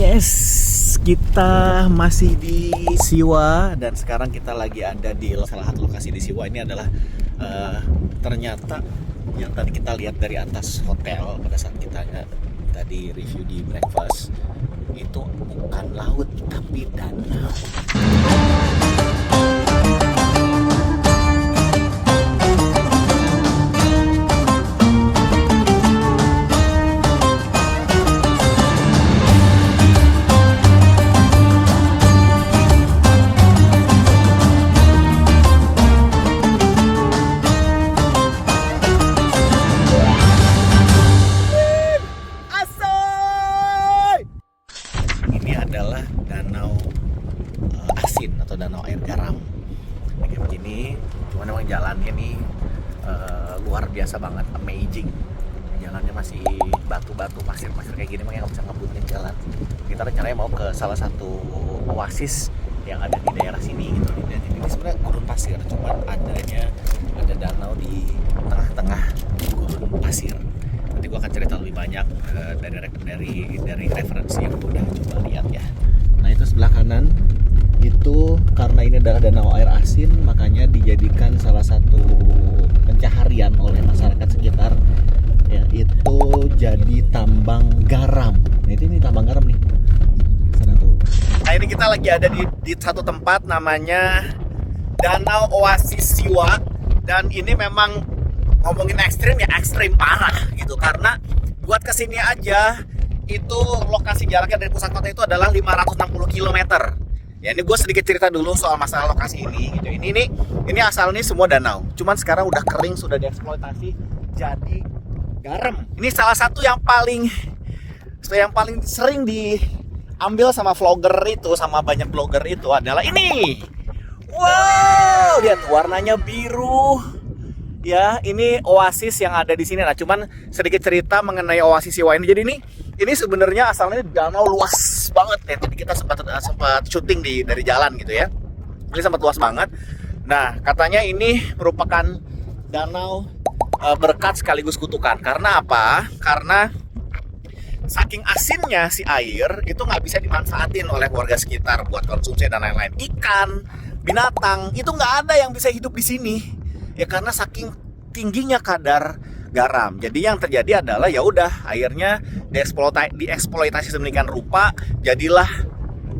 Yes, kita masih di Siwa dan sekarang kita lagi ada di salah satu lokasi di Siwa. Ini adalah ternyata yang tadi kita lihat dari atas hotel pada saat kita tadi review di breakfast, itu bukan laut tapi danau. Adalah danau asin atau danau air garam kayak begini. Cuman memang jalannya nih luar biasa banget, amazing. Jalannya masih batu-batu, pasir-pasir kayak gini, makanya nggak bisa ngebutin jalan. Kita rencananya mau ke salah satu oasis yang ada di daerah sini gitu. Dan ini sebenarnya gurun pasir, cuman ada danau di tengah-tengah gurun pasir. Nanti gue akan cerita lebih banyak dari referensi yang gue udah coba lihat ya. Nah, itu sebelah kanan itu karena ini adalah danau air asin, makanya dijadikan salah satu pencaharian oleh masyarakat sekitar ya, itu jadi tambang garam. Nah, ini tambang garam nih sana tuh. Nah, ini kita lagi ada di satu tempat namanya Danau Oasis Siwa, dan ini memang ngomongin ekstrim ya, ekstrim parah gitu, karena buat kesini aja itu lokasi jaraknya dari pusat kota itu adalah 560 km. Ya, ini gue sedikit cerita dulu soal masalah lokasi ini gitu. Ini asal nih semua danau, cuman sekarang udah kering, sudah dieksploitasi jadi garam. Ini salah satu yang paling sering diambil sama vlogger itu, sama banyak blogger itu adalah ini. Wow, lihat warnanya biru. Ya, ini oasis yang ada di sini. Nah, cuman sedikit cerita mengenai oasis Siwa ini. Jadi ini sebenarnya asalnya danau luas banget ya. Tadi kita sempat syuting dari jalan gitu ya. Ini sempat luas banget. Nah, katanya ini merupakan danau berkat sekaligus kutukan. Karena apa? Karena saking asinnya si air itu nggak bisa dimanfaatin oleh warga sekitar buat konsumsi dan lain-lain. Ikan, binatang itu nggak ada yang bisa hidup di sini. Ya, karena saking tingginya kadar garam. Jadi yang terjadi adalah ya udah airnya dieksploitasi sedemikian rupa, jadilah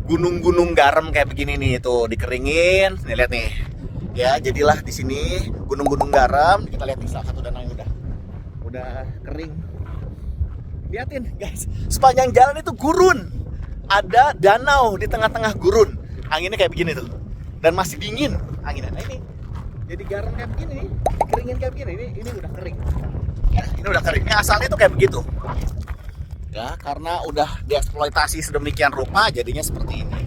gunung-gunung garam kayak begini nih, itu dikeringin. Nih lihat nih. Ya, jadilah di sini gunung-gunung garam. Kita lihat nih salah satu danau yang udah kering. Lihatin guys, sepanjang jalan itu gurun. Ada danau di tengah-tengah gurun. Anginnya kayak begini tuh. Dan masih dingin anginnya. Nah, ini jadi garam kayak begini, dikeringin kayak begini. Ini udah kering. Ya, ini udah kering. Ini asalnya tuh kayak begitu. Ya, karena udah dieksploitasi sedemikian rupa jadinya seperti ini.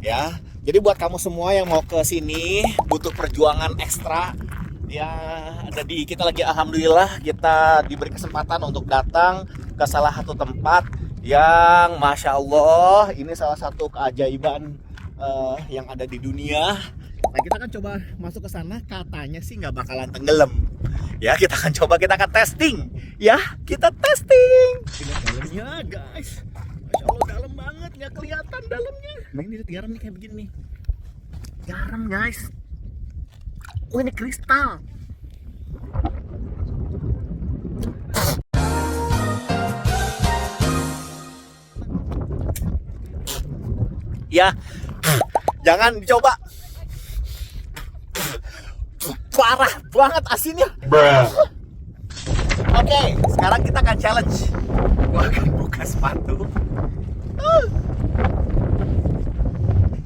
Ya. Jadi buat kamu semua yang mau ke sini butuh perjuangan ekstra. Ya, kita lagi alhamdulillah kita diberi kesempatan untuk datang ke salah satu tempat yang Masya Allah ini salah satu keajaiban yang ada di dunia. Nah, kita akan coba masuk ke sana, katanya sih nggak bakalan tenggelam. Ya, kita akan testing. Ya, kita testing. Lihat dalamnya, guys. Masya Allah, dalam banget, nggak kelihatan dalamnya. Nah, ini garam nih kayak begini nih. Garam, guys. Oh, ini kristal. Ya, jangan dicoba. Parah banget asinnya. Oke, sekarang kita akan challenge. Gua akan buka sepatu.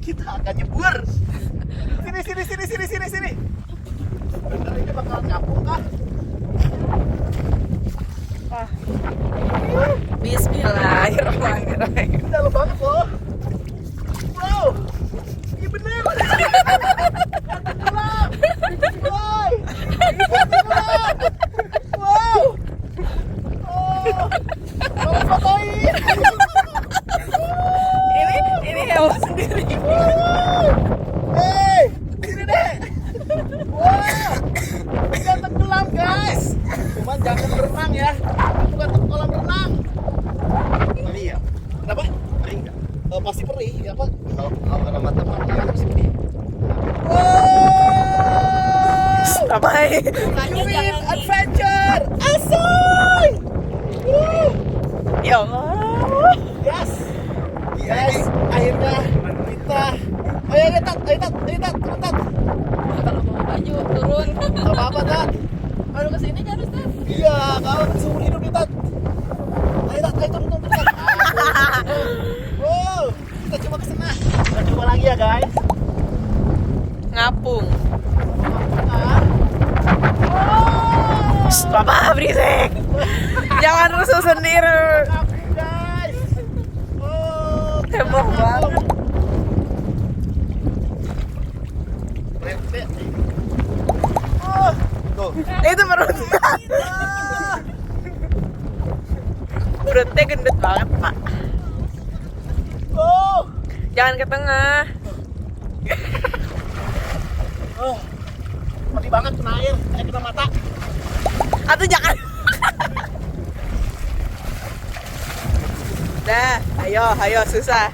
Kita akan nyebur. Sini. Bentar, ini bakalan nyambung kah? Bismillahirrahmanirrahim. Ini dalam banget loh. Bro, ini bener. Wow. Tolong fotoin. Ini hewan sendiri. Hey, sini deh. Wow, bisa tenggelam guys. Cuman jangan berenang ya. Bukan kolam renang. Oh iya. Kenapa? pasti perih ya apa kalau kena mata matanya pasti perih. Bye. Win adventure asoy. Ya Allah. Yes guys, akhirnya kita ayo Tat. Kalau mau baju turun. Apa Tat? Baru kesini harus Tat. Iya, kalau seumur hidup nih Tat. Ayo turun Tat. Wow, kita coba kesana. Kita coba lagi ya guys. Ngapung. Oh, Papa berisik. Jangan rusuh sendiri. guys. Oh, Heboh banget. Oh, tuh. Itu perut. Perutnya gendut banget, Pak. Oh. Jangan ke tengah. Oh. Mati banget kena air, kena mata. Atau jangan. Dah, ayo susah.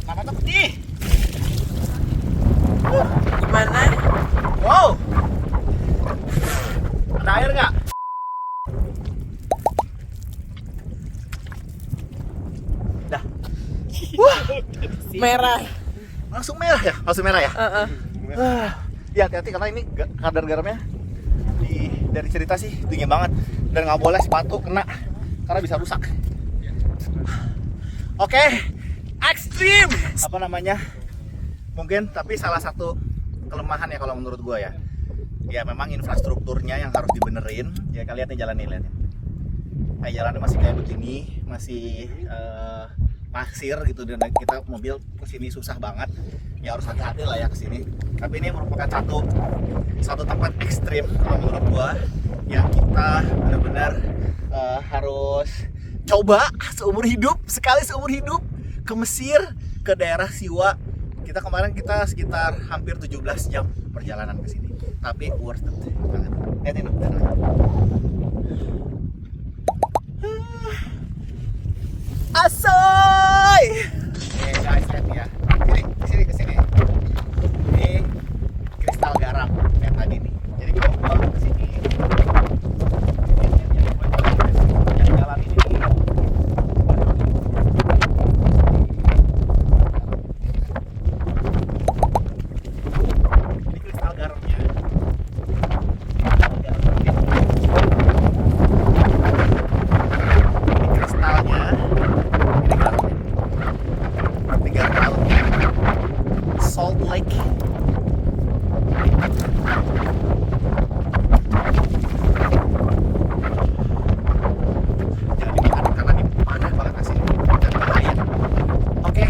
Mata pedih. Gimana? Wow. Ada air nggak? Dah. Merah. Langsung merah ya? Langsung merah ya? Heeh. Ya hati-hati karena ini kadar garamnya dari cerita sih tinggi banget dan nggak boleh sepatu kena karena bisa rusak. Oke, ekstrim. Apa namanya? Mungkin tapi salah satu kelemahan ya kalau menurut gua ya. Ya memang infrastrukturnya yang harus dibenerin. Ya kalian nih jalan nih lihat. Kayak jalannya masih kayak begini, masih pasir gitu dan kita mobil kesini susah banget. Ya harus hati-hati lah ya kesini. Tapi ini merupakan satu tempat ekstrim kalau menurut gua yang kita benar-benar harus coba sekali seumur hidup ke Mesir, ke daerah Siwa. Kemarin kita sekitar hampir 17 jam perjalanan ke sini. Tapi worth it banget. Lihat ini. Asoy! Nih guys, lihat ya. Sini ke sini. Ini kristal garam kayak tadi nih. Jadi kita mau ke sini. Yang jalan ini. Ini kristal garamnya. Kristalnya. Ini garamnya. Tiga lautnya. Salt Lake. Jangan dimakan karena ini panas banget asli dan bahaya. Oke.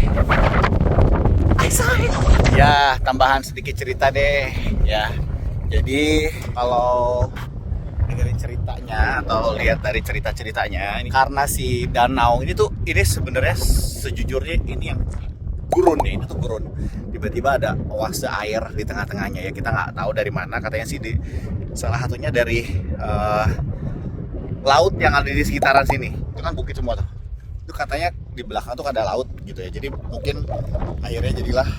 Ya, tambahan sedikit cerita deh. Ya, jadi kalau dengerin ceritanya atau lihat dari cerita-ceritanya, ini karena si danau ini sebenarnya sejujurnya ini yang gurun ya, ini tuh gurun. Tiba-tiba ada oase air di tengah-tengahnya ya, kita nggak tahu dari mana. Katanya sih salah satunya dari laut yang ada di sekitaran sini. Itu kan bukit semua tuh. Itu katanya di belakang tuh ada laut gitu ya. Jadi mungkin akhirnya jadilah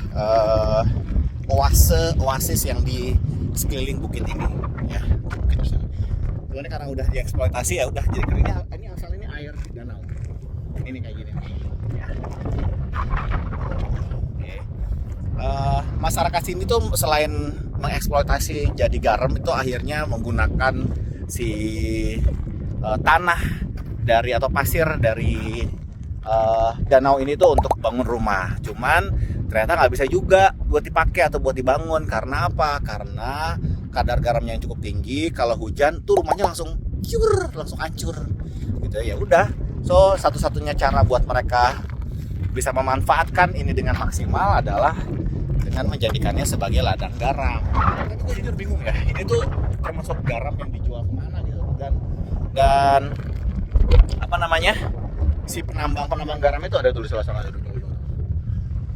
oasis yang di sekeliling bukit ini ya. Bukit besar. Cuman karena udah dieksploitasi ya udah jadi keringnya. Ini asal ini air danau. Ini kayak gini nih. Ya. Oke. Masyarakat sini tuh selain mengeksploitasi jadi garam itu akhirnya menggunakan si tanah dari atau pasir dari danau ini tuh untuk bangun rumah. Cuman ternyata nggak bisa juga buat dipakai atau buat dibangun. Karena apa? Karena kadar garamnya yang cukup tinggi. Kalau hujan tuh rumahnya langsung hancur gitu ya. Udah. So satu-satunya cara buat mereka bisa memanfaatkan ini dengan maksimal adalah dengan menjadikannya sebagai ladang garam. Tapi gue jujur bingung ya. Ini tuh termasuk garam yang dijual kemana gitu dan apa namanya? Si penambang garam itu ada tulis salah sana dulu.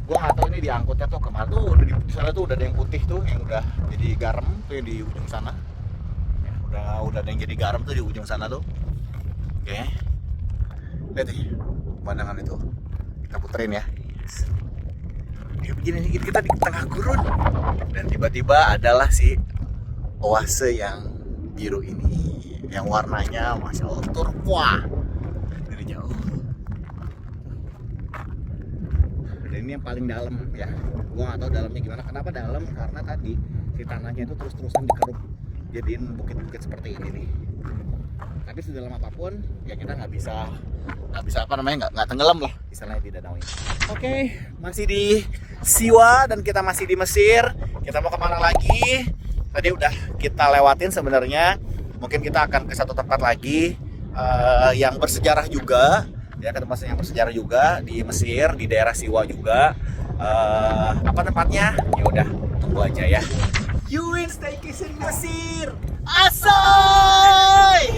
Gue nggak tahu ini diangkutnya tuh kemana tuh. Di sana tuh udah ada yang putih tuh yang udah jadi garam tuh yang di ujung sana. Ya, udah Udah ada yang jadi garam tuh di ujung sana tuh. Oke. Lihat nih pemandangan itu. Kita puterin ya. Kayak begini nih, kita di tengah gurun. Dan tiba-tiba adalah si oase yang biru ini, yang warnanya masya Allah turquoise dari jauh. Dan ini yang paling dalam ya. Gua nggak tahu dalamnya gimana. Kenapa dalam? Karena tadi si tanahnya itu terus-terusan dikeruk jadiin bukit-bukit seperti ini nih. Tapi sedalam apapun ya kita nggak bisa apa namanya, nggak tenggelam lah istilahnya di danau ini. Oke, masih di Siwa dan kita masih di Mesir. Kita mau kemana lagi? Tadi udah kita lewatin sebenarnya. Mungkin kita akan ke satu tempat lagi yang bersejarah juga. Ya, ke tempat yang bersejarah juga di Mesir, di daerah Siwa juga. Apa tempatnya? Ya udah, tunggu aja ya. You in staycation Mesir. Asoy!